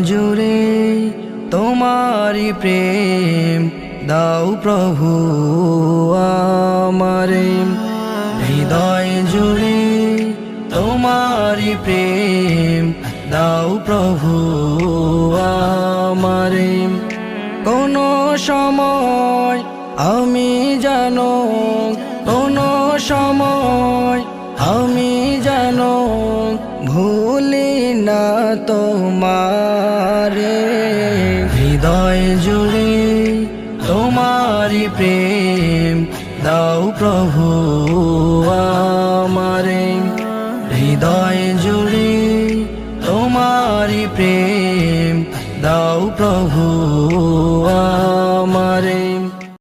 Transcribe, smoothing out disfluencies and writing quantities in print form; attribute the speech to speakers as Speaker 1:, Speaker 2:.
Speaker 1: জুড়ে তোমারি প্রেম দাও প্রভু আমারে। হৃদয় জুড়ে তোমারি প্রেম দাও প্রভু আমারে। কোনো সময় আমি জানো, কোনো সময় আমি জানো ভুলি না তোমারে। হৃদয় জুড়ে তোমারি প্রেম দাও প্রভু আমারে। হৃদয় জুড়ে তোমারি প্রেম দাও প্রভু